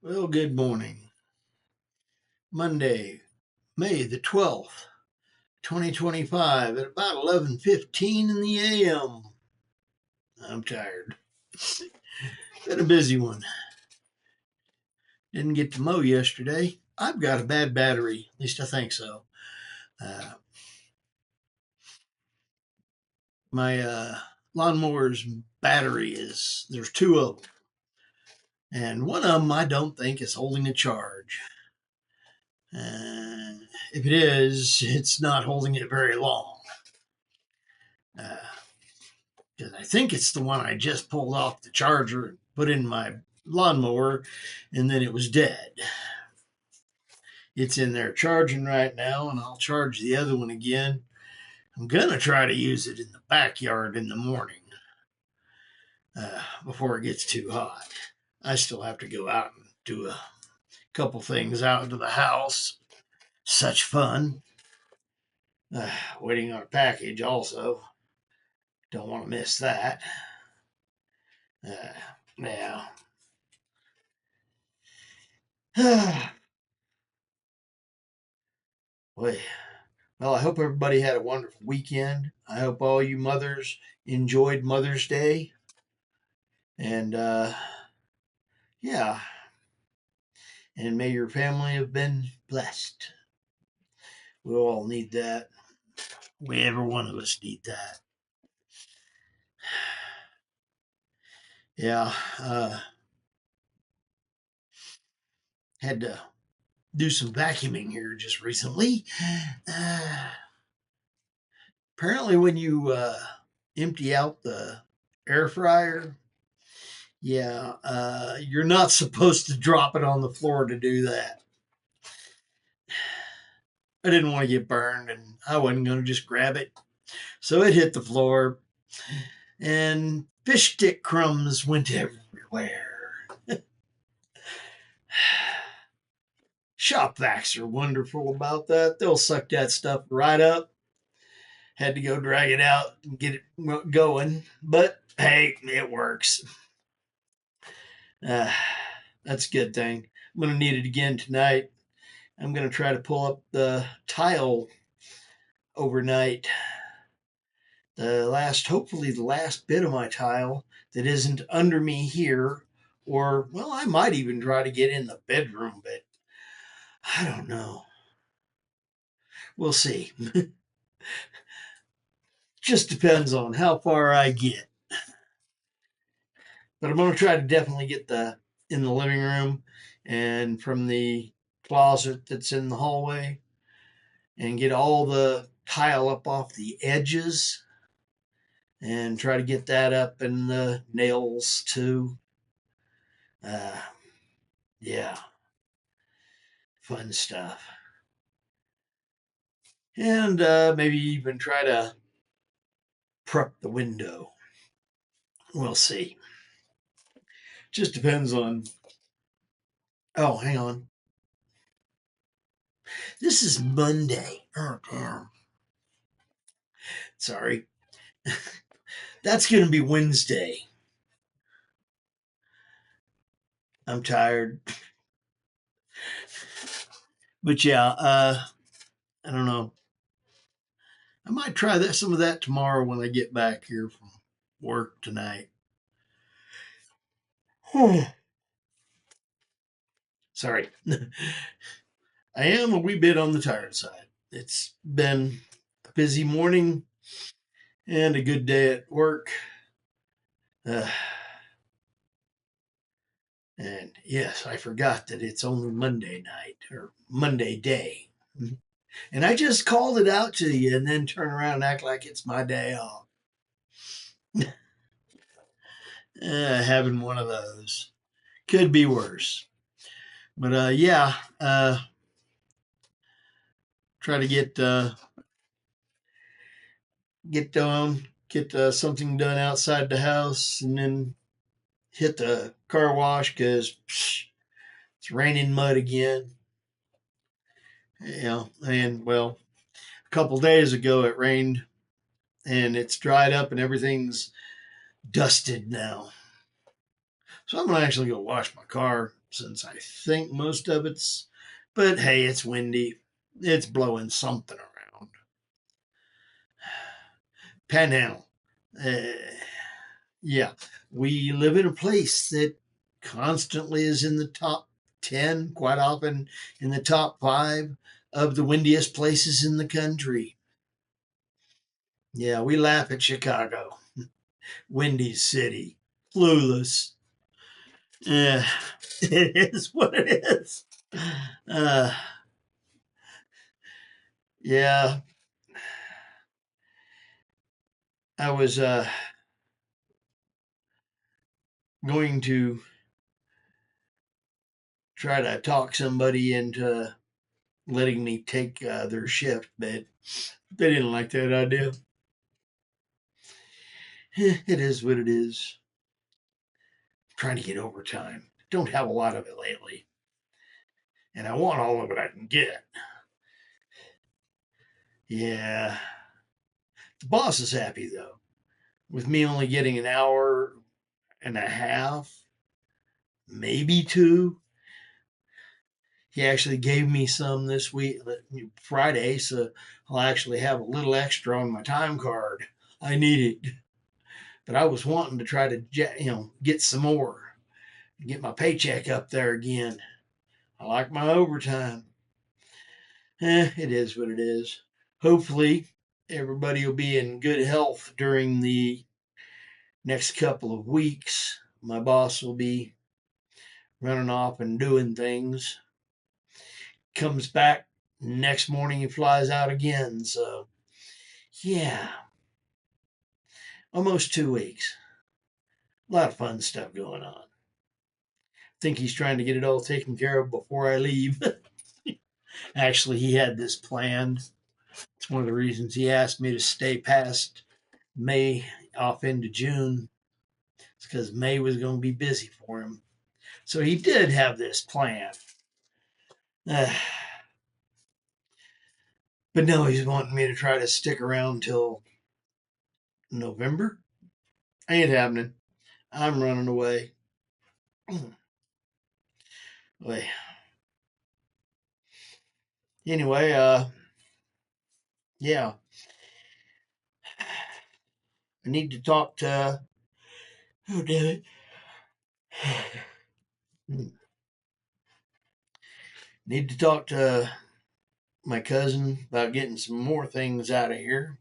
Well, good morning. Monday, May the 12th, 2025 at about 11:15 in the a.m. I'm tired. Been a busy one. Didn't get to mow yesterday. I've got a bad battery, at least I think so. Uh, my lawnmower's battery there's two of them. And one of them I don't think is holding a charge. If it is, it's not holding it very long. Because I think it's the one I just pulled off the charger and put in my lawnmower, and then it was dead. It's in there charging right now, and I'll charge the other one again. I'm going to try to use it in the backyard in the morning before it gets too hot. I still have to go out and do a couple things out into the house. Such fun. Waiting on a package also. Don't want to miss that. Yeah. Boy, well, I hope everybody had a wonderful weekend. I hope all you mothers enjoyed Mother's Day. And yeah, and may your family have been blessed. We all need that. Every one of us need that. Yeah, had to do some vacuuming here just recently. Apparently, when you empty out the air fryer, yeah, you're not supposed to drop it on the floor to do that. I didn't want to get burned, and I wasn't going to just grab it. So it hit the floor, and fish stick crumbs went everywhere. Shop vacs are wonderful about that. They'll suck that stuff right up. Had to go drag it out and get it going, but hey, it works. That's a good thing. I'm going to need it again tonight. I'm going to try to pull up the tile overnight. Hopefully the last bit of my tile that isn't under me here, or, well, I might even try to get in the bedroom, but I don't know. We'll see. Just depends on how far I get. But I'm going to try to definitely get in the living room and from the closet that's in the hallway and get all the tile up off the edges and try to get that up and the nails too. Yeah, fun stuff. And maybe even try to prep the window. We'll see. Just depends on. Oh, hang on. This is Monday. Oh, damn. Sorry. That's going to be Wednesday. I'm tired. But yeah, I don't know. I might try some of that tomorrow when I get back here from work tonight. Sorry. I am a wee bit on the tired side. It's been a busy morning and a good day at work. And yes, I forgot that it's only Monday night or Monday day. And I just called it out to you and then turn around and act like it's my day off. Having one of those. Could be worse. But yeah, try to get something done outside the house, and then hit the car wash because it's raining mud again. And well, a couple days ago it rained, and it's dried up, and everything's dusted now. So I'm gonna actually go wash my car since I think most of it's, but hey, it's windy. It's blowing something around. Panhandle. Uh, yeah, we live in a place that constantly is in the top 10, quite often in the top 5 of the windiest places in the country. Yeah, we laugh at Chicago. Windy city. Clueless. Yeah, it is what it is. Uh, yeah, I was going to try to talk somebody into letting me take their shift, but they didn't like that idea. It is what it is. Trying to get overtime. Don't have a lot of it lately, and I want all of it I can get. Yeah, the boss is happy though, with me only getting an hour and a half, maybe 2. He actually gave me some this week, Friday, so I'll actually have a little extra on my time card. I need it, but I was wanting to try to, get some more, get my paycheck up there again. I like my overtime. It is what it is. Hopefully, everybody will be in good health during the next couple of weeks. My boss will be running off and doing things. Comes back next morning, he flies out again. So, yeah, almost 2 weeks. A lot of fun stuff going on. Think he's trying to get it all taken care of before I leave. Actually, he had this planned. It's one of the reasons he asked me to stay past May off into June. It's because May was going to be busy for him. So he did have this plan. Uh, but no, he's wanting me to try to stick around till November. Ain't happening. I'm running away. Anyway, yeah, I need to talk to. Oh, damn it. Need to talk to my cousin about getting some more things out of here.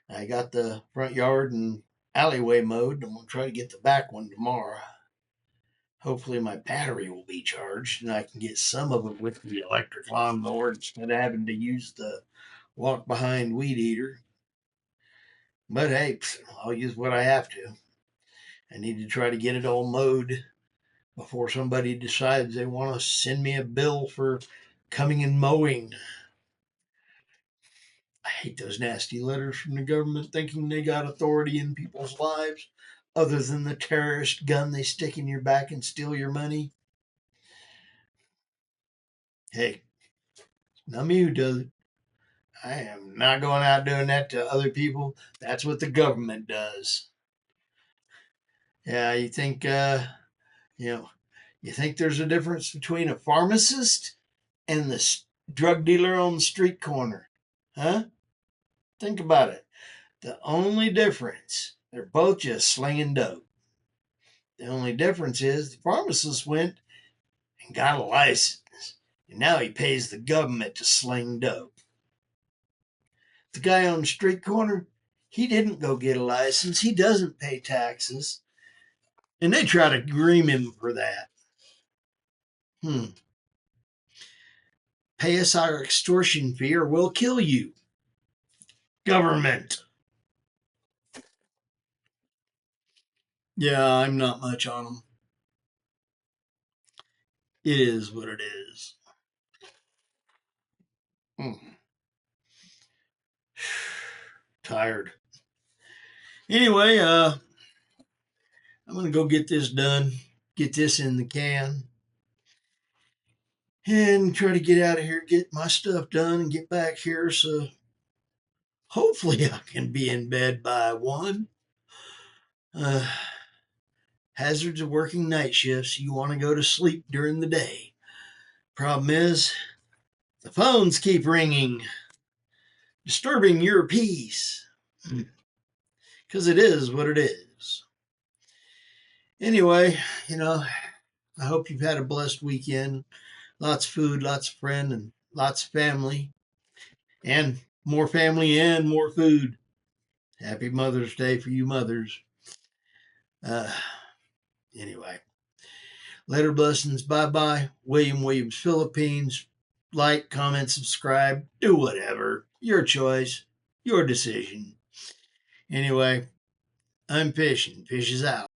I got the front yard and alleyway mowed. I'm going to try to get the back one tomorrow. Hopefully, my battery will be charged and I can get some of it with the electric lawnmower instead of having to use the walk behind weed eater. But hey, I'll use what I have to. I need to try to get it all mowed before somebody decides they want to send me a bill for coming and mowing. I hate those nasty letters from the government thinking they got authority in people's lives other than the terrorist gun they stick in your back and steal your money. Hey, not me who does it. I am not going out doing that to other people. That's what the government does. Yeah, you know, you think there's a difference between a pharmacist and the drug dealer on the street corner? Huh? Think about it. The only difference, they're both just slinging dope. The only difference is the pharmacist went and got a license, and now he pays the government to sling dope. The guy on the street corner, he didn't go get a license. He doesn't pay taxes, and they try to green him for that. Hmm. Pay us our extortion fee or we'll kill you. Government. Yeah, I'm not much on them. It is what it is. Hmm. Tired. Anyway, I'm gonna go get this done, get this in the can, and try to get out of here, get my stuff done, and get back here. So hopefully I can be in bed by 1. Uh, hazards of working night shifts. You want to go to sleep during the day. Problem is, the phones keep ringing, disturbing your peace. Because it is what it is. Anyway, I hope you've had a blessed weekend. Lots of food, lots of friends, and lots of family. And more family and more food. Happy Mother's Day for you mothers. Anyway, later blessings. Bye-bye. William Williams, Philippines. Like, comment, subscribe. Do whatever. Your choice. Your decision. Anyway, I'm fishing. Fish is out.